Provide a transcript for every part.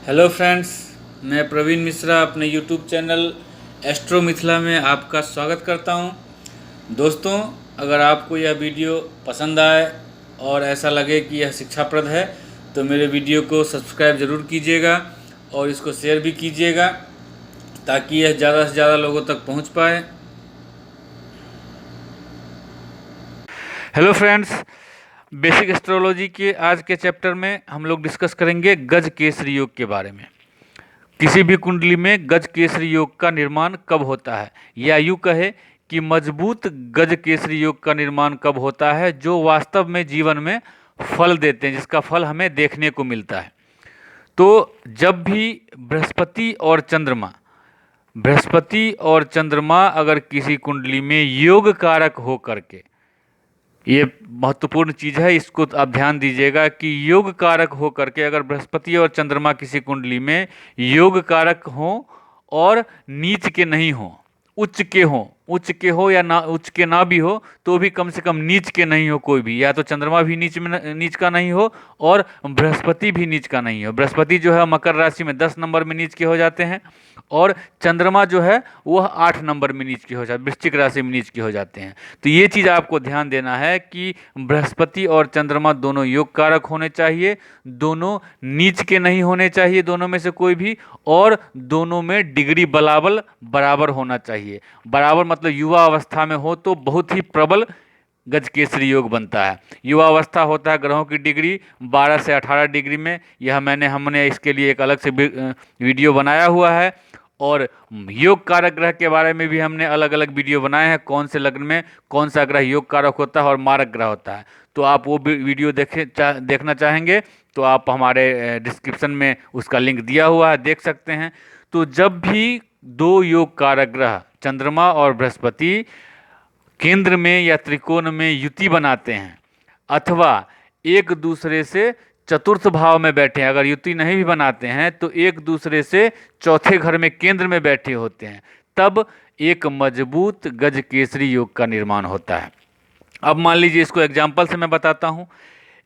Hello friends, मैं प्रवीण मिश्रा अपने YouTube channel astro Mithila में आपका स्वागत करता हूं। दोस्तों, अगर आपको यह वीडियो पसंद आए और ऐसा लगे कि यह शिक्षाप्रद है तो मेरे वीडियो को सब्सक्राइब ज़रूर कीजिएगा और इसको शेयर भी कीजिएगा ताकि यह ज़्यादा से ज़्यादा लोगों तक पहुंच पाए। हेलो फ्रेंड्स, बेसिक एस्ट्रोलॉजी के आज के चैप्टर में हम लोग डिस्कस करेंगे गज केसरी योग के बारे में। किसी भी कुंडली में गज केसरी योग का निर्माण कब होता है, या यूँ कहे कि मजबूत गज केसरी योग का निर्माण कब होता है जो वास्तव में जीवन में फल देते हैं, जिसका फल हमें देखने को मिलता है। तो जब भी बृहस्पति और चंद्रमा अगर किसी कुंडली में योग कारक हो करके, ये महत्वपूर्ण चीज़ है, इसको आप ध्यान दीजिएगा कि योग कारक हो करके अगर बृहस्पति और चंद्रमा किसी कुंडली में योग कारक हो और नीच के नहीं हो, उच्च के हो या ना उच्च के ना भी हो तो भी कम से कम नीच के नहीं हो कोई भी, या तो चंद्रमा भी नीच का नहीं हो और बृहस्पति भी नीच का नहीं हो। बृहस्पति जो है मकर राशि में 10 नंबर में नीच के हो जाते हैं और चंद्रमा जो है वह 8 नंबर में नीच के हो जाते, वृश्चिक राशि में नीच के हो जाते हैं। तो ये चीज़ आपको ध्यान देना है कि बृहस्पति और चंद्रमा दोनों योग कारक होने चाहिए, दोनों नीच के नहीं होने चाहिए, दोनों में से कोई भी, और दोनों में डिग्री बराबर होना चाहिए। बराबर मतलब युवा अवस्था में हो तो बहुत ही प्रबल गज केसरी योग बनता है। युवा अवस्था होता है ग्रहों की डिग्री 12 से 18 डिग्री में, यह हमने इसके लिए एक अलग से वीडियो बनाया हुआ है। और योग कारक ग्रह के बारे में भी हमने अलग अलग वीडियो बनाए हैं, कौन से लग्न में कौन सा ग्रह योग कारक होता है और मारक ग्रह होता है। तो आप वो वीडियो देखना चाहेंगे तो आप हमारे डिस्क्रिप्शन में उसका लिंक दिया हुआ है, देख सकते हैं। तो जब भी दो योग कारक ग्रह चंद्रमा और बृहस्पति केंद्र में या त्रिकोण में युति बनाते हैं अथवा एक दूसरे से चतुर्थ भाव में बैठे हैं, अगर युति नहीं भी बनाते हैं तो एक दूसरे से चौथे घर में केंद्र में बैठे होते हैं, तब एक मजबूत गज केसरी योग का निर्माण होता है। अब मान लीजिए, इसको एग्जाम्पल से मैं बताता हूँ।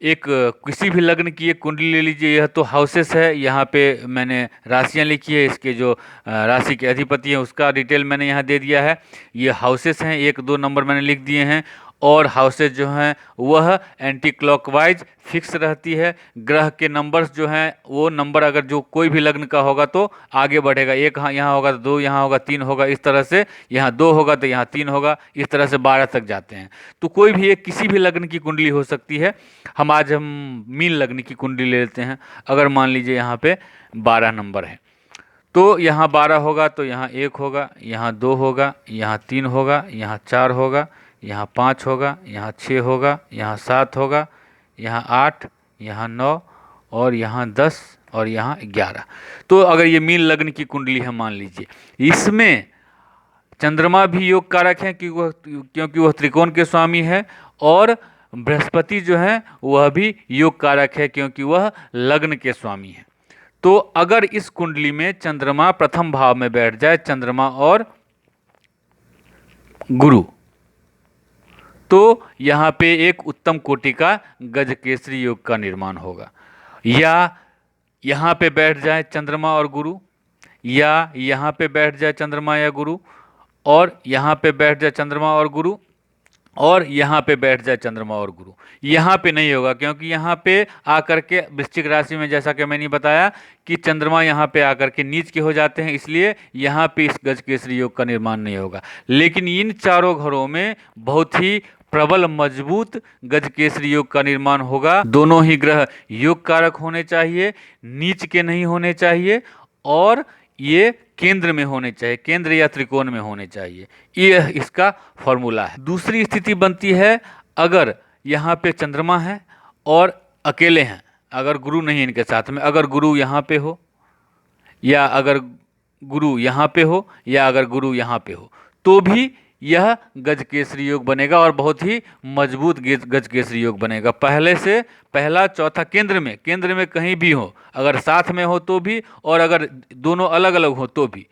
एक किसी भी लग्न की एक कुंडली ले लीजिए, यह तो हाउसेस है, यहाँ पे मैंने राशियाँ लिखी है, इसके जो राशि के अधिपति हैं उसका डिटेल मैंने यहाँ दे दिया है। ये हाउसेस हैं, 1 2 नंबर मैंने लिख दिए हैं, और हाउसेस जो हैं वह एंटी क्लॉकवाइज फिक्स रहती है। ग्रह के नंबर्स जो हैं वो नंबर अगर जो कोई भी लग्न का होगा तो आगे बढ़ेगा, 1 यहाँ होगा तो 2 यहाँ होगा, 3 होगा, इस तरह से यहाँ 2 होगा तो यहाँ 3 होगा, इस तरह से 12 तक जाते हैं। तो कोई भी एक किसी भी लग्न की कुंडली हो सकती है। हम मीन लग्न की कुंडली ले लेते हैं। अगर मान लीजिए यहाँ पे 12 नंबर है तो यहाँ 12 होगा तो यहाँ 1 होगा, यहाँ 2 होगा, यहाँ 3 होगा, यहाँ 4 होगा, यहाँ 5 होगा, यहाँ 6 होगा, यहाँ 7 होगा, यहाँ 8, यहाँ 9 और यहाँ 10 और यहाँ 11। तो अगर ये मीन लग्न की कुंडली है मान लीजिए, इसमें चंद्रमा भी योग कारक है क्योंकि वह त्रिकोण के स्वामी है, और बृहस्पति जो है वह भी योग कारक है क्योंकि वह लग्न के स्वामी है। तो अगर इस कुंडली में चंद्रमा प्रथम भाव में बैठ जाए, चंद्रमा और गुरु, तो यहाँ पे एक उत्तम कोटि का गज केसरी योग का निर्माण होगा। या यहाँ पे बैठ जाए चंद्रमा और गुरु, या यहाँ पे बैठ जाए चंद्रमा या गुरु, और यहाँ पे बैठ जाए चंद्रमा और गुरु, और यहाँ पे बैठ जाए चंद्रमा और गुरु। यहाँ पे नहीं होगा क्योंकि यहाँ पे आकर के वृश्चिक राशि में, जैसा कि मैंने बताया कि चंद्रमा यहाँ पे आकर के नीच के हो जाते हैं, इसलिए यहाँ पे इस गज केसरी योग का निर्माण नहीं होगा। लेकिन इन चारों घरों में बहुत ही प्रबल मजबूत गज केसरी योग का निर्माण होगा। दोनों ही ग्रह योग कारक होने चाहिए, नीच के नहीं होने चाहिए, और ये केंद्र में होने चाहिए, केंद्र या त्रिकोण में होने चाहिए। ये इसका फॉर्मूला है। दूसरी स्थिति बनती है अगर यहाँ पे चंद्रमा है और अकेले हैं, अगर गुरु नहीं इनके साथ में, अगर गुरु यहाँ पे हो या अगर गुरु यहाँ पे हो या अगर गुरु यहाँ पे हो तो भी यह गज केसरी योग बनेगा और बहुत ही मजबूत गज केसरी योग बनेगा। पहला चौथा केंद्र में कहीं भी हो, अगर साथ में हो तो भी, और अगर दोनों अलग अलग हो तो भी,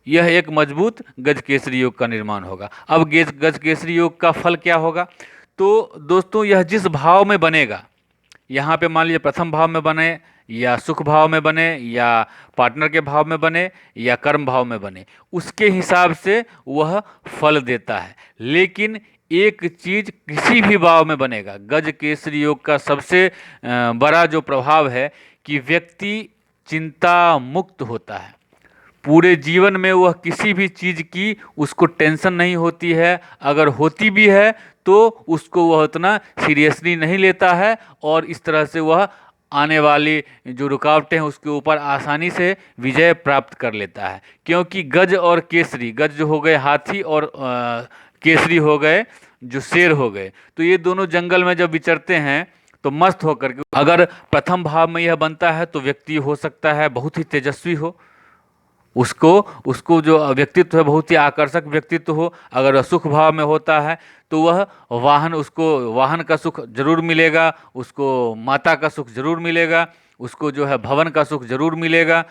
यह एक मजबूत गज केसरी योग का निर्माण होगा। अब गज केसरी योग का फल क्या होगा? तो दोस्तों, यह जिस भाव में बनेगा, यहाँ पे मान लीजिए प्रथम भाव में बने या सुख भाव में बने या पार्टनर के भाव में बने या कर्म भाव में बने, उसके हिसाब से वह फल देता है। लेकिन एक चीज किसी भी भाव में बनेगा, गज केसरी योग का सबसे बड़ा जो प्रभाव है कि व्यक्ति चिंता मुक्त होता है। पूरे जीवन में वह किसी भी चीज़ की उसको टेंशन नहीं होती है, अगर होती भी है तो उसको वह उतना सीरियसली नहीं लेता है, और इस तरह से वह आने वाली जो रुकावटें हैं उसके ऊपर आसानी से विजय प्राप्त कर लेता है। क्योंकि गज और केसरी, गज जो हो गए हाथी और केसरी हो गए जो शेर हो गए, तो ये दोनों जंगल में जब विचरते हैं तो मस्त होकर के, अगर प्रथम भाव में यह बनता है तो व्यक्ति हो सकता है बहुत ही तेजस्वी हो, उसको उसको जो व्यक्तित्व है बहुत ही आकर्षक व्यक्तित्व हो। अगर सुख भाव में होता है तो वह वाहन, उसको वाहन का सुख जरूर मिलेगा, उसको माता का सुख जरूर मिलेगा, उसको जो है भवन का सुख जरूर मिलेगा।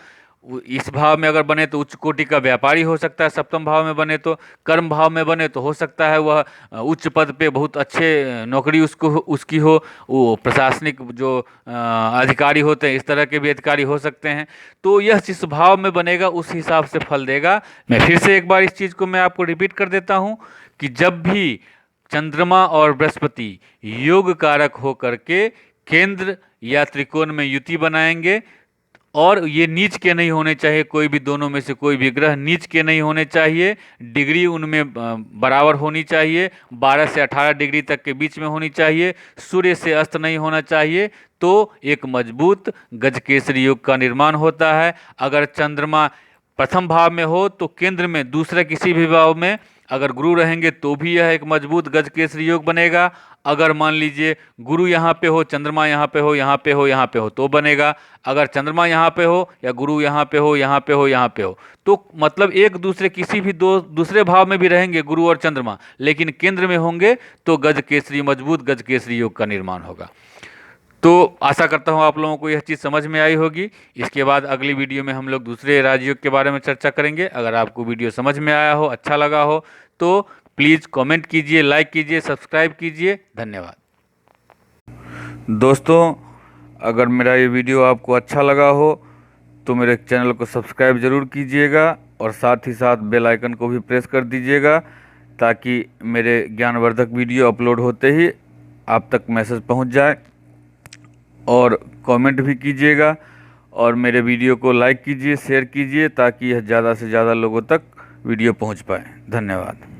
इस भाव में अगर बने तो उच्च कोटि का व्यापारी हो सकता है, सप्तम भाव में बने तो, कर्म भाव में बने तो हो सकता है वह उच्च पद पे बहुत अच्छे नौकरी उसकी हो, वो प्रशासनिक जो अधिकारी होते हैं इस तरह के भी अधिकारी हो सकते हैं। तो यह जिस भाव में बनेगा उस हिसाब से फल देगा। मैं फिर से एक बार इस चीज़ को मैं आपको रिपीट कर देता हूँ कि जब भी चंद्रमा और बृहस्पति योग कारक हो करके केंद्र या त्रिकोण में युति बनाएंगे, और ये नीच के नहीं होने चाहिए, कोई भी दोनों में से कोई भी ग्रह नीच के नहीं होने चाहिए, डिग्री उनमें बराबर होनी चाहिए, 12 से 18 डिग्री तक के बीच में होनी चाहिए, सूर्य से अस्त नहीं होना चाहिए, तो एक मजबूत गजकेसरी योग का निर्माण होता है। अगर चंद्रमा प्रथम भाव में हो तो केंद्र में दूसरे किसी भी भाव में अगर गुरु रहेंगे तो भी यह एक मजबूत गजकेसरी योग बनेगा। अगर मान लीजिए गुरु यहाँ पे हो, चंद्रमा यहाँ पे हो, यहाँ पे हो, यहाँ पे हो तो बनेगा। अगर चंद्रमा यहाँ पे हो या गुरु यहाँ पे हो, यहाँ पे हो, यहाँ पे हो, तो मतलब एक दूसरे किसी भी दो दूसरे भाव में भी रहेंगे गुरु और चंद्रमा, लेकिन केंद्र में होंगे तो गजकेसरी, मजबूत गजकेसरी योग का निर्माण होगा। तो आशा करता हूँ आप लोगों को यह चीज़ समझ में आई होगी। इसके बाद अगली वीडियो में हम लोग दूसरे राजयोग के बारे में चर्चा करेंगे। अगर आपको वीडियो समझ में आया हो, अच्छा लगा हो, तो प्लीज़ कमेंट कीजिए, लाइक कीजिए, सब्सक्राइब कीजिए। धन्यवाद दोस्तों। अगर मेरा ये वीडियो आपको अच्छा लगा हो तो मेरे चैनल को सब्सक्राइब ज़रूर कीजिएगा, और साथ ही साथ बेल आइकन को भी प्रेस कर दीजिएगा, ताकि मेरे ज्ञानवर्धक वीडियो अपलोड होते ही आप तक मैसेज पहुंच जाए। और कमेंट भी कीजिएगा, और मेरे वीडियो को लाइक कीजिए, शेयर कीजिए, ताकि यह ज़्यादा से ज़्यादा लोगों तक वीडियो पहुंच पाए। धन्यवाद।